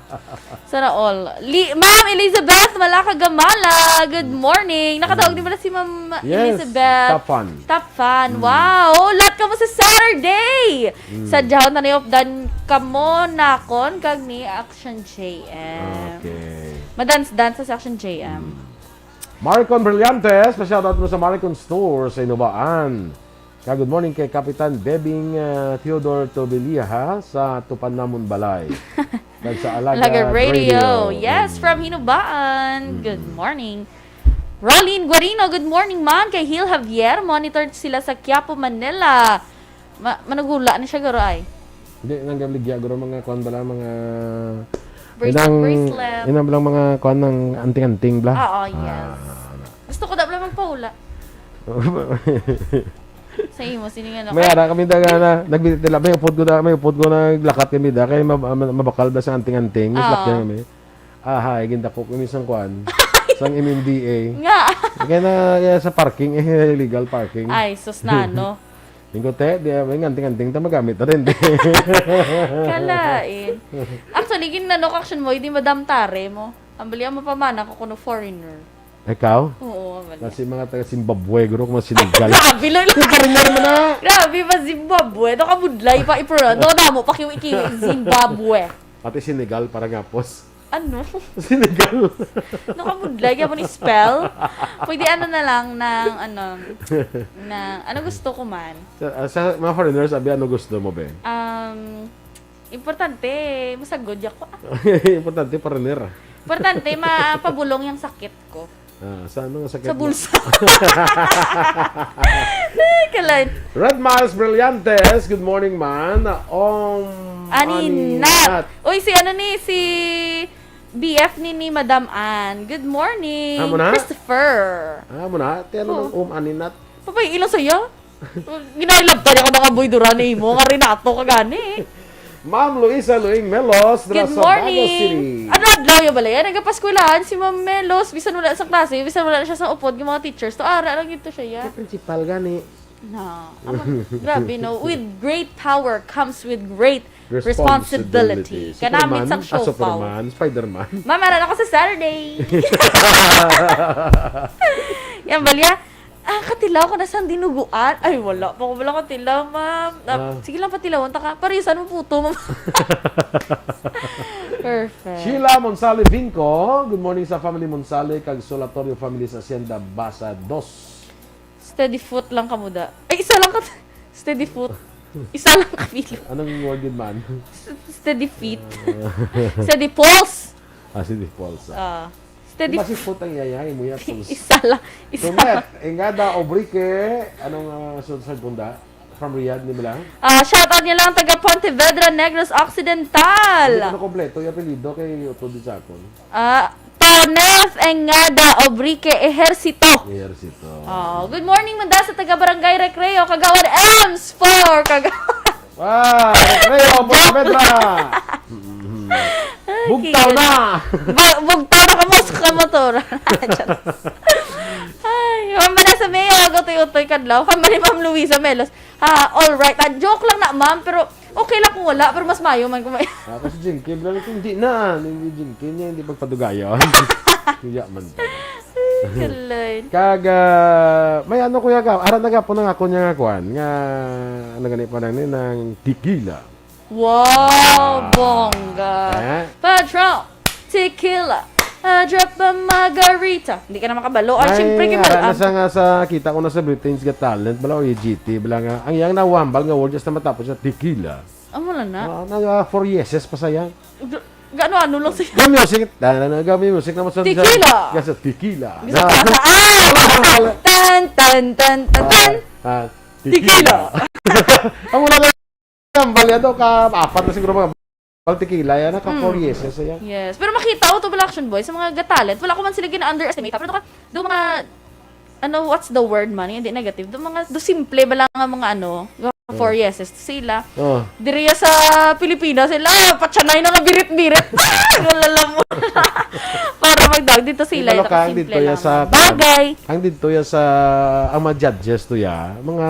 Sana all. Ma'am Elizabeth Malaka Gamala. Good morning. Nakatawag din pala si Ma'am Elizabeth. Top fan. Wow. Lahat ka mo sa Saturday. Sa Jahan na niopdan ka mo nakon kag ni Aksyon JM. Okay. Madance-dance sa Aksyon JM. Maricon Brillantes, pa-shoutout mo sa Maricon Store sa Inubaan. Good morning kay Kapitan Bebing Theodore Tobelia sa Tupanamon Balay. Sa Alaga Radio. Yes, from Hinubaan. Good morning. Rolene Guarino, good morning man. Kay Hil Javier, monitored sila sa Quiapo, Manila. Managula na siya garo ay? Hindi, nanggaligya garo mga kuwan bala, mga... bracelet. Inang lang mga kuwan ng anting-anting bla. Oo, yes. Gusto ko daw lang magpaula. Sa imo, siningan ako. May ara kami daga na, nagbitila, may upod ko na lakat kami da, kaya mabakal ba sa anting-anting, mas lakyan kami. Ginda ko kami isang kuwan, isang MMDA. Nga. Kaya na sa parking, illegal parking. Ay, sus na, no? Tingko te, di may anting-anting ta magamit na rin. Kalain. Actually, ginanok action mo, hindi madam tare mo. Ang balihan mo pa man, ako kuno foreigner. Ikaw? Oo, balihan. Kasi mga taga Zimbabwe, guro ko masinigal. Grabe lang. Foreigner mo na. Grabe pa Zimbabwe. Doon ka budlay pa ipura. Doon na mo, pakiwi-kiwi Zimbabwe. Pati Senegal, para nga pos. Ano? Senegal. Doon ka budlay, kaya mo ni spell. Pwede na lang ng ano gusto ko man. Sa mga foreigners, abi ano gusto mo ba? Importante, masagod ako. Importante, foreigner. Importante, mapabulong yung sakit ko. Sa ano sakit sa bulsa. Kalain. Red Miles Brillantes, good morning man. Aninat. Uy, si BF ni Madam Ann. Good morning. Christopher. Muna. Tiyan ng Aninat. Papay, ilang sa'yo? Ginailabtan ako ng aboy Duran mo. Nga Renato ka gani. Ma'am Luisa Luing Melos. Good morning. Ano adlaw yung balaya? Nagpaskulahan si Ma'am Melos. Bisan wala sa klase. Bisan wala siya sa upod ng mga teachers. To ara lang ito siya. Principal gani. No. Grabe, no. With great power comes with great responsibility. Kanamit sang show Superman, Spider-Man. Mamaran ako sa Saturday. Yan, balya. Katilaw ko na saan dinuguan. Ay, wala pa ko wala katilaw, ma'am. Sige lang patilawan. Parisan mo puto, ma'am. Perfect. Sheila Monsale Vinco. Good morning sa family Monsale. Kag Solatorio Family sa Hacienda Basa 2. Steady foot lang kamuda. Ay, isa lang ka. Steady foot. Isa lang kapilo. Anong word yun, man? Steady feet. Steady pulse. Steady pulse. Steady Basi foot ang yayay mo yan. Isa lang. Tumet, Engada Obrique. Anong sa bunda? From Riyadh, di ba lang? Shoutout niya lang taga Pontevedra, Negros Occidental. Ano kompleto? Yung apelido kay Otto Di Sacon. Tonef Engada Obrique Ejercito. Good morning, manda sa taga Barangay Recreo, Kagawad Ems 4. Recreo, Pontevedra. Bugtaw na! Bugtaw na kamos ka motor. Ay, mama na sa mayo, agotoy-utoy kadlaw. Kama ni Ma'am Luisa Melos. All right. Joke lang na, ma'am, pero okay lang kung wala, pero mas mayo man kumain. Kasi Jinky, hindi na. Hindi Jinky niya, hindi pagpadugayon. Kuya man. Kalay. May ano kuya ka, aran na po na ako niya nga kuhan, nga, ano ganit pa na ng tequila. Wow, bongga. Patron, tequila, a drop of margarita. Hindi ka na makabalo. Ay, siyempre, nasa nga sa, kita ko na sa Britain's Got Talent, bala o EGT, bala nga, ang yang nawambal nga word, just na matapos sa tequila. Wala na. 4 yeses pa sayang. Ano lang siya? Music naman sa tequila. Sa tequila. Tan. Tequila. Ang wala lang balyado ka, 4 na siguro mga tequila yan, naka 4 yeses yan. Yes. Pero makita ko to Black Action Boys sa mga gatalent. Wala ko man sila gina-underestimate. Pero do mga what's the word man? Hindi negative. Do simple ba lang ang mga 4 yeses sila. Diriya sa Pilipinas sila, patsanay na nga birit-birit. Wala mo. Para magdag dito sila. Ito simple lang. Bagay. Ang dito ya sa ang mga judges to ya, mga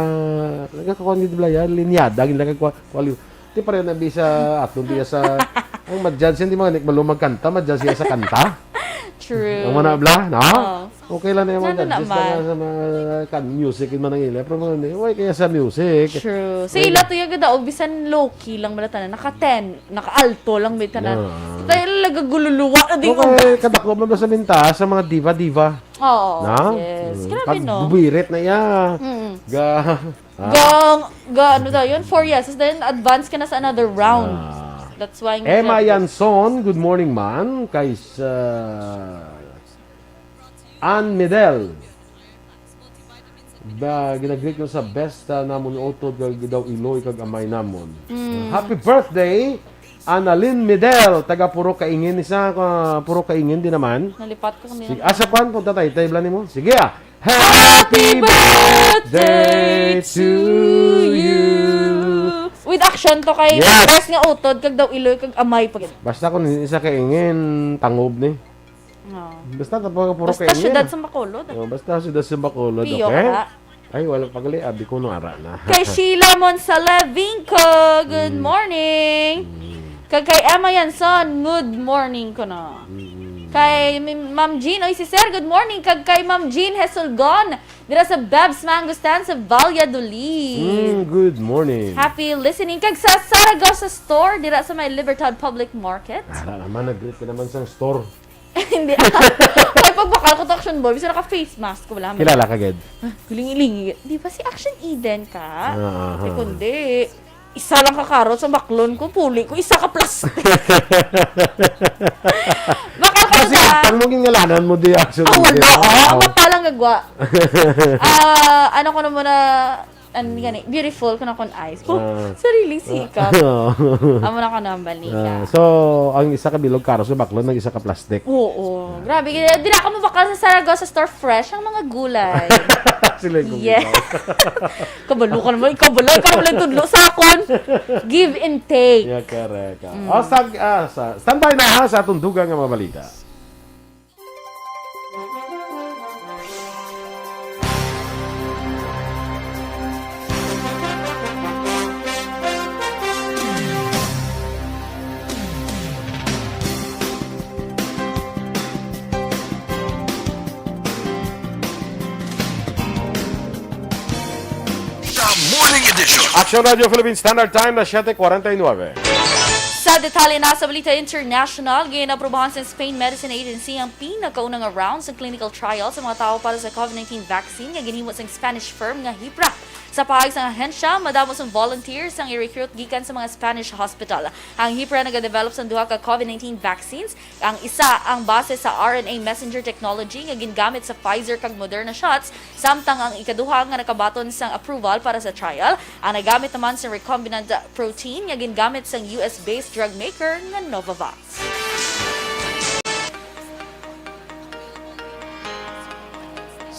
nagkakakuan dito ya, linyada, ang nagkakakuan. Di pa rin nabi sa aton diya sa ang ma-judge hindi mga malumag kanta, ma-judge siya sa kanta. True. Ang manabla, no? Okay lang na yung mga judges sa mga music in manangila. Pero mga why kaya sa music? True. Sa ila to yung gada, bisan low-key lang ba na naka-10, naka-alto lang ba na. Tayo lagagululuwa na din. Okay, kadaklo mo sa minta sa mga diva-diva. Oo. Yes. Grabe, no? Pagbubirit na yan. Ano daw yun? 4 years. Then advance ka na sa another round. That's why Emma Yanson, good morning man. Kay Ann Medel. Ginagreet ko sa best namon utod daw Iloy kag amay namon. Happy birthday Annalyn Medel, taga Puro Kaingin isa, Puro Kaingin din naman. Nalipat ko kanina. Sige, asa kwan punta tayo, tayblan nimo. Sige ah. Happy birthday to you. With action to kay best nga utod kag daw Iloy kag amay pag. Basta kung isa kaingin tangob ni. Basta tapos Puro Kaingin. Basta syudad sa Bacolod. Basta syudad sa Bacolod, okay? Ay, wala pagali. Abi ko no ara na. Kay Sheila Monsalavinco, good morning. Kay Emma Yanson, good morning ko na. Kay Ma'am Jean, oy si Sir, good morning. Kay Ma'am Jean Hesulgon, dira sa Babs Mango Stand sa Valladolid. Good morning. Happy listening. Kag sa Saragossa Store, dira sa may Libertad Public Market. Ara naman, nag-greet ka naman sa store. Hindi. Ay, pagbakal ko to Action Boy, bisa naka-face mask ko wala. Kilala ka, Ged? Huling-ilingi. Di ba si Action Eden ka? Kundi, isa lang kakarot sa baklon ko, puli ko, isa ka plastic. Bakal ka kasi pag mong ngalanan mo di Action Eden. Wala, palang gagwa. Ano ko na muna, beautiful ko na kon eyes. Sariling sikap. Amo na ko na ang balita. So, ang isa ka bilog karo sa baklon, ang isa ka plastic. Oo. Grabe. Di na ako mabakal sa Saragossa Store fresh ang mga gulay. Sila yung yes. Kabalo ka naman. Kabalo. Ikaw lang tudlo sa akon. Give and take. Yeah, correct. Standby na ha sa tundugan ng mga balita. Aksyon Radio Philippines Standard Time na 7:49. Sa detalye na sa Balita International, ginaprubahan sa Spain Medicine Agency ang pinakaunang rounds ng clinical trial sa mga tao para sa COVID-19 vaccine nga ginhimo sa Spanish firm nga Hipra. Sa pahayag sa ahensya, madamos ang volunteers ang i-recruit gikan sa mga Spanish hospital. Ang Hipra nagadevelop sa duha ka COVID-19 vaccines. Ang isa ang base sa RNA messenger technology nga gingamit sa Pfizer kag Moderna shots, samtang ang ikaduha nga nakabaton sang approval para sa trial ang nagamit naman sa recombinant protein nga gingamit sang US-based drug maker nga Novavax.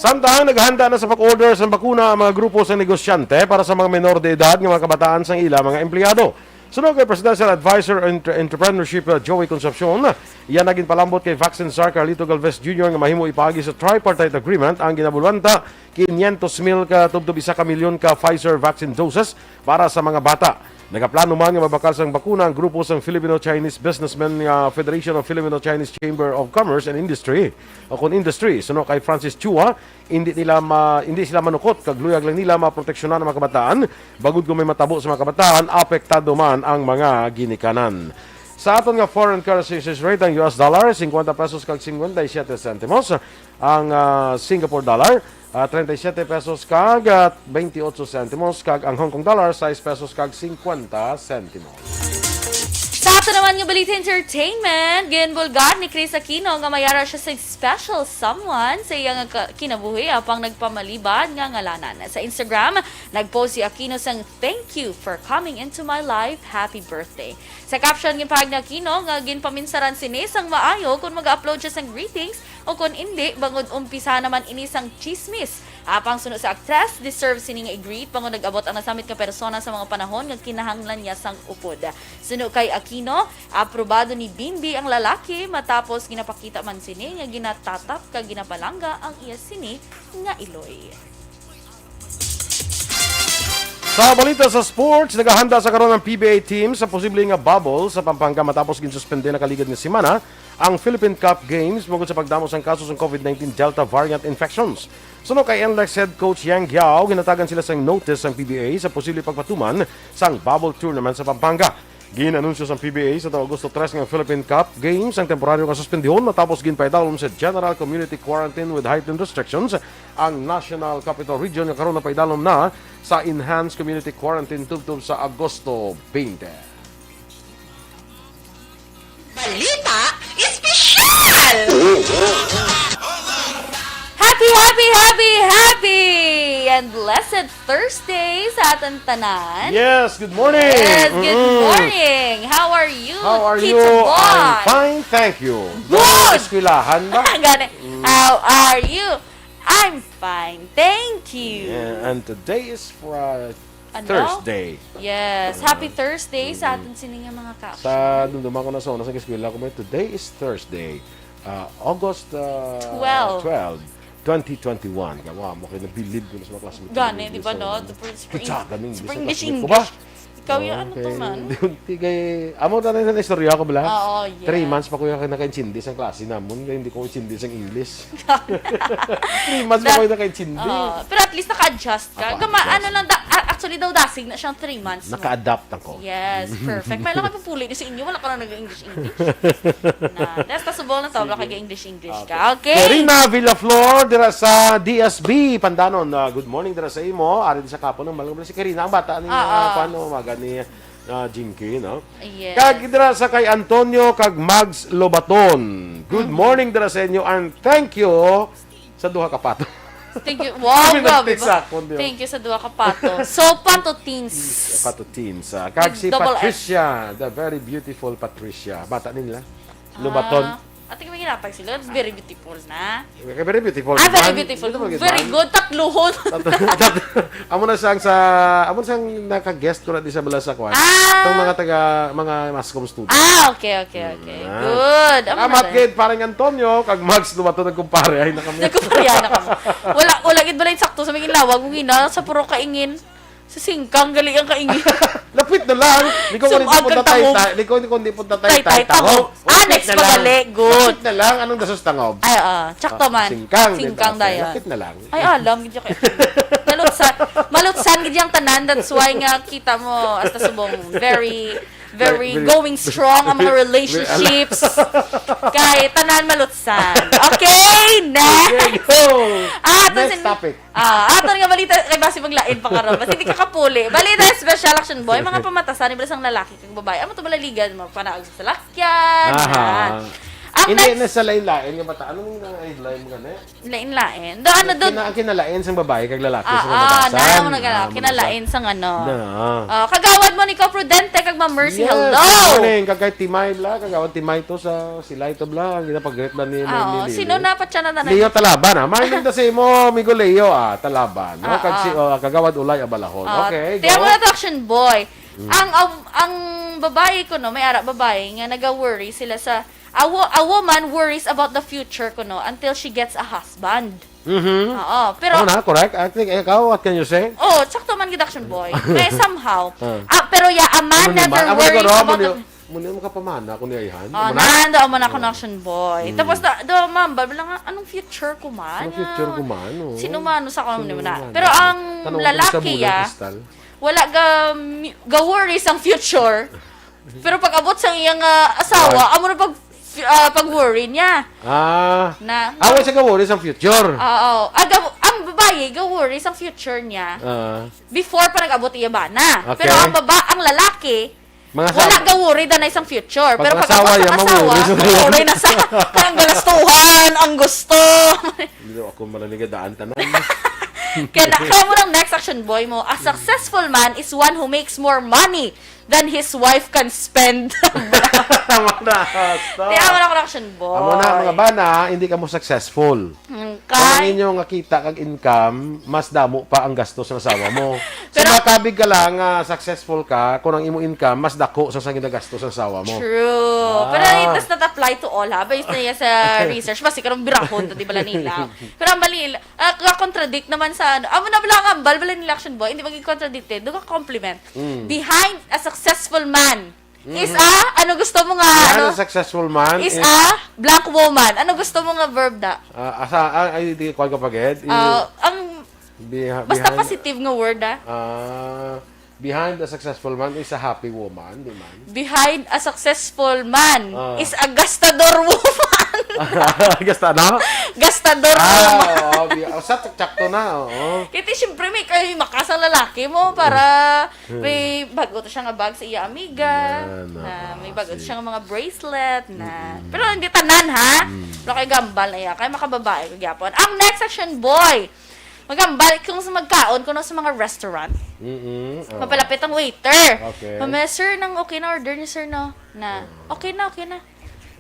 Samtang naghahanda na sa pag-order sa bakuna ang mga grupo sa negosyante para sa mga menor de edad ng mga kabataan sang ila mga empleyado. Sunod kay Presidential Advisor Entrepreneurship Joey Concepcion, iyan naging palambot kay Vaccine Czar Carlito Galvez Jr. nga mahimo ipaagi sa tripartite agreement ang ginabulanta 500,000 ka tubtob 1 milyon ka Pfizer vaccine doses para sa mga bata. Nagaplano man nga mabakal sang bakuna ang grupo sang Filipino-Chinese Businessmen Federation of Filipino-Chinese Chamber of Commerce and Industry o kon industry. Suno kay Francis Chua, hindi sila manukot kag luyag lang nila maproteksyonan ang mga kabataan bagud kung may matabo sa mga kabataan apektado man ang mga ginikanan. Sa aton nga foreign currency exchange rate ang US dollar 50 pesos kag 57 centimos, ang Singapore dollar 37 pesos kag 28 centimos kag ang Hong Kong dollar 6 pesos kag 50 centimos. Sa ato naman nga Balita Entertainment, ginbulgar ni Chris Aquino nga mayara siya sa special someone sa iyang kinabuhi apang nagpamalibad nga ngalanan. Sa Instagram, nagpost si Aquino sang "Thank you for coming into my life. Happy birthday." Sa caption ginpahag ni Aquino nga ginpaminsaran sini sang maayo kung mag-upload siya sang greetings o kung hindi bangod umpisa naman ini sang chismis. Apang sunod sa actress, deserve sini nga i-greet bangod nag-abot ang nasamit nga persona sa mga panahon nga kinahanglan niya sang upod. Sunod kay Aquino, aprobado ni Bimbi ang lalaki matapos ginapakita man sini nga ginatatap kag ginapalangga ang iya sini nga iloy. Sa balita sa sports, naghahanda sa karon ng PBA team sa posibleng nga bubble sa Pampanga matapos ginsuspende na kaligid nga semana ang Philippine Cup Games bukod sa pagdamos ng kaso ng COVID-19 Delta variant infections. Suno kay NLEX head coach Yang Giao, ginatagan sila sang notice ang PBA sa posibleng pagpatuman sang bubble tournament sa Pampanga. Ginanunsyo sa PBA sa Agosto 3 ng Philippine Cup Games ang temporaryo nga suspendihon matapos ginpaidalom sa General Community Quarantine with heightened restrictions ang National Capital Region nga karon napaidalom na sa Enhanced Community Quarantine tubtob sa Agosto 20. Balita Espesyal! Happy and blessed Thursday sa ating tanan. Yes, good morning. Yes, good morning. How are you? How are Tita you? Boy? I'm fine, thank you. Good. Eskwelahan ba? How are you? I'm fine, thank you. Yeah, and today is for Ano? Thursday. Yes, happy Thursday sa ating sininga mga kapsyon. Sa dumduma ko na sa una sa eskwela ko, today is Thursday. August 12, 2021. Kawa mo kayo nabilib ko na sa mga classmates. Gani, di ba no? Spring English. Ikaw yung ano to man? Amo na rin sa istorya ko bala? Oo, yeah. 3 months pa ko yung naka-intindi sa klase namon. Hindi ko intindi sa English. 3 months pa ko yung naka-intindi. Pero at least naka-adjust ka. Actually daw dasig na siyang 3 months. Naka-adapt ako. Yes, perfect. May lang kayo pupuli sa inyo. Wala ka na nag-English. Tapos tasubol na to. Wala kayo English ka. Okay. Karina Villaflor, dira sa DSB, Pandanon. Good morning dira sa imo. Ari sa kapon ng malungkot si Karina. Ang bata ni paano ni Jinky, no? Yes. Kag dira sa kay Antonio kag Mags Lobaton. Good morning dira sa inyo and thank you sa duha ka pato. Thank you. Wow, grabe ba? Thank Thank you sa duha ka pato. So, patutins. Patutins. Kag si Patricia, the very beautiful Patricia. Bata nila. Lobaton. Ate kami ginapag sila. It's very beautiful na. Very beautiful. Very beautiful. Very good. Tatluhon. Amo na sang naka-guest ko na di sa Balasakwan. Itong mga mascom students. Okay. Good. Amat gid parang Antonio kag Max dumato nagkumpare ay na kami. Nagkumpare na kami. Wala gid balay sakto sa mga lawag mo gina sa puro kaingin. Sa singkang gali ang kaingin. Lapit na lang. Di ko punta tay. Tahob. Next magali. Good. Lapit na lang. Anong dasos tangob? Ay, tsakto man. Singkang daya. Lapit na lang. Ay, alam. Gidya kayo. Malutsan gid yang tanan. That's why nga kita mo hasta subong very going strong ang mga relationships. Kay tanan malutsan. Okay, next. Next topic. Aton nga balita kay basi maglain pa karon. Basta hindi ka kapuli. Balita special action boy, mga pamatasan ni sang lalaki kag babae. Amo to balaligan mo panaag sa salakyan. Hindi na sa lain-lain nga bata. Anong lain-lain mo gani? Lain-lain. Doon kinalain sang babae kag lalaki sa mabatasan. Kinalain sang ano. Kagawad mo ni Ka Prudente kag Ma'am Mercy. Hello. Good morning kag Timay bla kagawad Timay to sa sila ito bla ang ginapag-greet ba ni sino na pa siya na Leo Talaban Mahinig na sa imo Migo Leo Talaban kag si kagawad Ulay Abalahon. Okay, go. Tiyan mo na to action boy. Ang babae ko, no, may ara babae nga naga-worry sila sa, a woman worries about the future ko, no, until she gets a husband. Oo, pero... correct. I think, ikaw, what can you say? Oh, sakto man gid action boy. Kaya somehow. Pero a man never worries about the... Muna mo ka pamana kung niyahan. Nando man ako ng action boy. Tapos, ma'am, bala nga, anong future ko man? Anong future ko man? Sino man sa kanon na. Pero ang lalaki, wala ga-worries ang future. Pero pag abot sa iyang asawa, amo na pag-worry niya. Away sa ga-worry sa future. Oo. Ang babae, ga-worry sa future niya. Before pa nag-abot iya ba na. Okay. Pero ang lalaki, wala ga-worry na isang future. Pero pag abot sa asawa, worry na sa ang galastuhan, ang gusto. Hindi ako malanigadaan tanan. Kaya mo ng next action boy mo, a successful man is one who makes more money than his wife can spend. Tama na. Kaya mo na ako ng action boy. Amo na, mga bana, hindi ka mo successful. Kung ang inyong nakita kag income, mas damo pa ang gastos ng asawa mo. So, makabig ka lang, successful ka, kung ang imo income, mas dako sa ginagastos ng asawa mo. True. Pero it does not apply to all, ha? Based na yan sa research. Basta karong birahon, di bala nila. Pero ang bali, contradict naman sa ano. Amo na bala ang bala nila action boy, hindi maging-contradicted. Doon ka compliment. Behind a successful man is ano gusto mo nga, a successful man is a black woman. Ano gusto mo nga verb da? Ay, di ko kapagid. Ang basta positive nga word behind a successful man is a happy woman, di man? Behind a successful man is a gastador woman. Gastador woman. Sakto na, Kaya siyempre may kayo makasang lalaki mo para may bago to siya nga bag sa iya amiga, may bago to siya nga mga bracelet na. Pero hindi tanan ha. Pero kay gambal na iya, kay makababae kag yapon. Ang next section boy. Magambal kung sa magkaon kuno sa mga restaurant. Mapalapit ang waiter. Sir, nang okay na order ni sir no? Na okay na.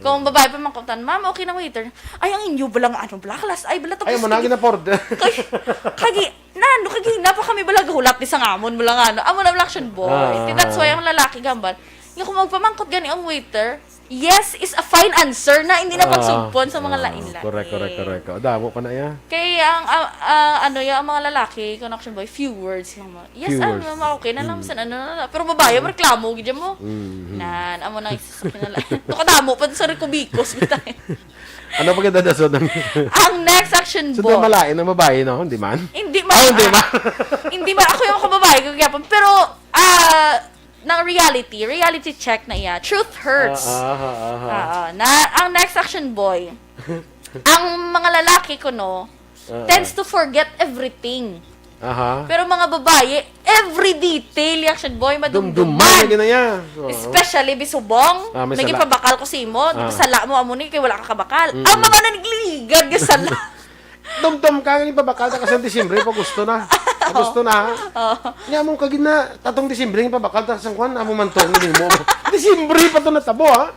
Kung babae pa man kautan, ma'am, okay na waiter. Ay, ang inyo balang black class. Ay, bala tapos. Ay, managi na for. Kagi pa kami balang hulat ni sa ngamon mo lang amo na action boy. That's why ang lalaki gambal. Yung kung magpamangkot gani ang waiter, yes is a fine answer na hindi na pagsugpon sa mga lain-lain. Correct. Damo pa na yan. Kaya ang mga lalaki, connection boy, few words lang mo. Yes, okay na lang san pero babae reklamo gid mo. Amo na kadamo pa sa rekubikos bitay. Ano pa ganda so ang next action boy. So malain ng babae no, hindi man. Hindi man ako yung kababae kagapon pero ng reality check na iya. Truth hurts. Ang next action boy, ang mga lalaki ko no, tends to forget everything. Pero mga babae, every detail action boy madumduman. Especially bisubong, naging pabakal ko si mo, sala mo amo ni kay wala ka kabakal. Ang mga nanigligad ga sala. Dumdum ka ng pabakal kasi Disyembre pa gusto na. Nya mo kagid na tatong Disyembre ng pabakal ta sang kwan amo man tong nimo. Disyembre pa to natabo ha.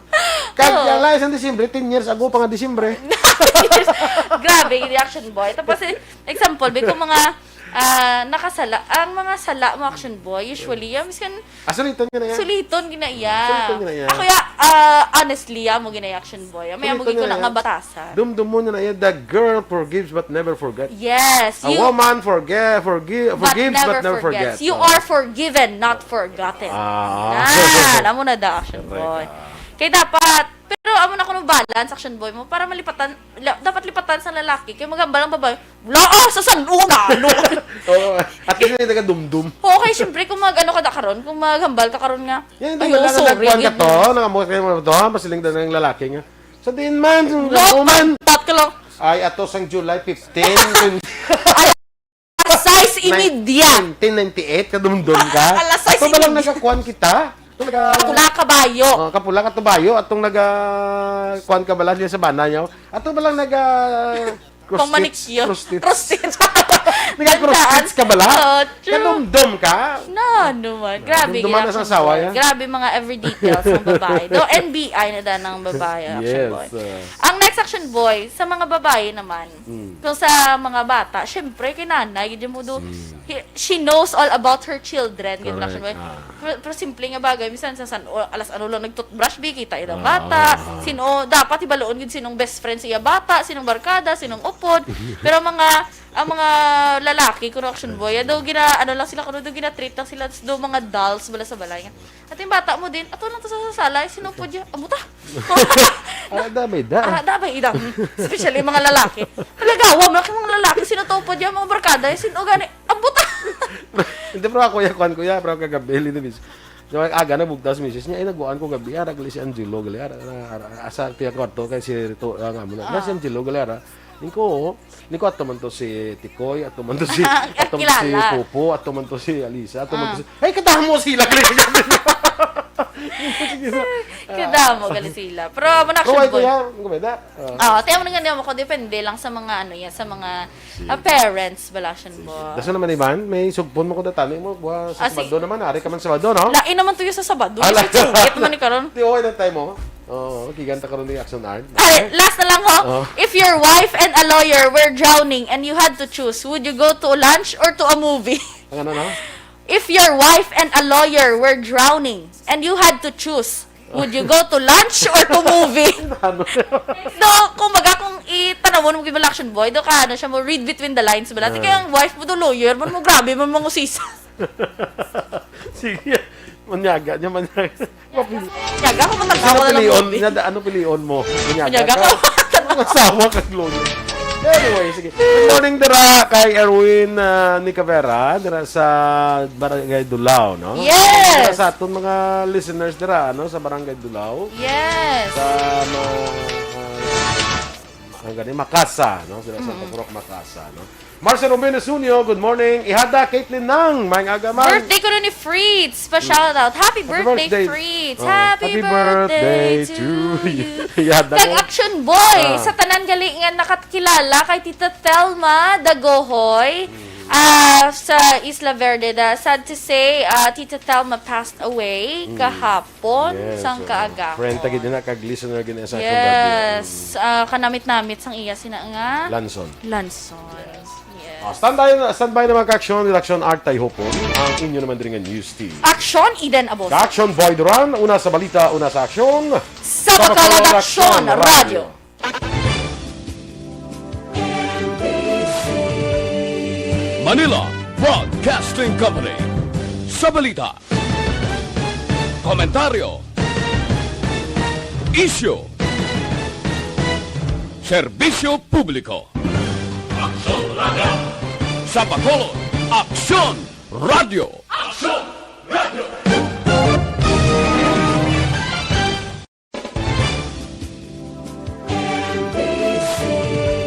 Kag la isang Disyembre 10 years ago pa nga Disyembre. Grabe reaction boy. Tapos example bi ko mga nakasala ang mga sala mo action boy usually miskan suliton ginaya. Ako honestly mo ginaya action boy. May amo ko na nga batasan. Dumdum mo na the girl forgives but never forgets. Yes, a woman forgives but never forgets. You are forgiven, not forgotten. Amo na da action boy. Kaya dapat pero amo na kuno balance action boy mo para dapat lipatan sa lalaki kay magambalang babae. Sa sanuna. At kasi hindi ka dumdum. Okay, syempre kung kada karon, kung magambal ka karon nga. Sorry. Ka to, nangamot kayo mo to, masiling din ng lalaki nga. Sa din man, woman. Ka lang. Ay, ato sang July 15. Size imidya. 1998, kadumdum ka. Ato ba lang nagkakuan kita? Kapula kabayo. Kapula ka tubayo. Atong kuan ka bala niya sa bana niya. Ato ba lang cross-stitch. Nag-cross-stitch ka bala? Kadumdum ka? Naman. Grabe. Dumduman na sa asawa yan. Grabe mga every details ng babae. Do NBI na ng babae action boy. Ang next action boy, sa mga babae naman, kung sa mga bata, syempre, kinanay, hindi mo she knows all about her children. Ganun Correct. Aksyon Boy. Pero simple nga bagay. Minsan, alas ano lang nagtoothbrush, kita yung bata. Dapat ibaloon yun sinong best friend siya bata, sinong barkada, sinong upod. Pero ang mga lalaki, kuno Aksyon Boy, daw lang sila, kuno daw treat lang sila, daw mga dolls, bala sa balay. At yung bata mo din, ato lang to sa sala, sinupod niya, abuta. Damay da. Damay idang. Especially mga lalaki. Talagawa, mga lalaki, sinutupod niya, mga barkada, sinugani, abuta. Hindi, pero ako kuya, pero kagabi, linibis. Aga na bugtas misis niya, nagbuan ko gabi, gali si Angelo Galera, asa tiya kwarto, kay si Rito, si Angelo Galera, Niko ato man to si Tikoy, ato man to si Pupo, ato man to si Alisa, ato man to si kadamo sila kadamo gali sila. Pero man Aksyon Boy. Tiyan mo nga mo ko depende lang sa mga sa mga parents bala Aksyon Boy. Dasa naman Ivan, may sugpon mo ko datani mo sa Sabado naman, ari ka man Sabado, no? Lain naman to yung sa Sabado. Sugit man ni karon. Di okay na time mo. Giganta karon ni Aksyon Art. Last na lang ho. If your wife and a lawyer were drowning and you had to choose, would you go to lunch or to a movie? Ano na? If your wife and a lawyer were drowning and you had to choose, would you go to lunch or to movie? Kung itanawon mo gibala Aksyon Boy, ka siya mo read between the lines bala. Kaya ang wife mo do lawyer, man mo grabe man mo usisa. Sige. Manyaga. Manyaga ko matagawa na lang movie. Ano pilion mo? Manyaga ko. Masawa kag lawyer. Anyway, sige. Good morning dira kay Erwin Nicavera dira sa Barangay Dulao, no? Yes! Dira sa aton mga listeners dira, no? Sa Barangay Dulao. Yes! Sa Makasa, no? Dira sa Pagurok Makasa, no? Marcel Romero Sunio, good morning. Ihada Caitlin Nang, may agaman. Birthday ko ni Fritz. Pa-shout out. Happy birthday, Fritz. Happy birthday to you. Kag Aksyon Boy, sa tanan gali nga nakakilala kay Tita Thelma Dagohoy sa Isla Verde. Sad to say, Tita Thelma passed away kahapon sang kaagapon. Friend tagi din kag listener gini sa Yes. Kanamit-namit sang iya sina nga Lanson. Standby naman ka-Aksyon, Aksyon Art tayo hopon. Ang inyo naman din nga news team. Aksyon, Eden Aboso. Aksyon Boy Duran, una sa balita, una sa aksyon. Sa Bacolod Aksyon Radio. Manila Broadcasting Company. Sa balita. Komentaryo. Issue. Serbisyo publiko. Aksyon Radio. Sa Bacolod, Aksyon Radio. Aksyon!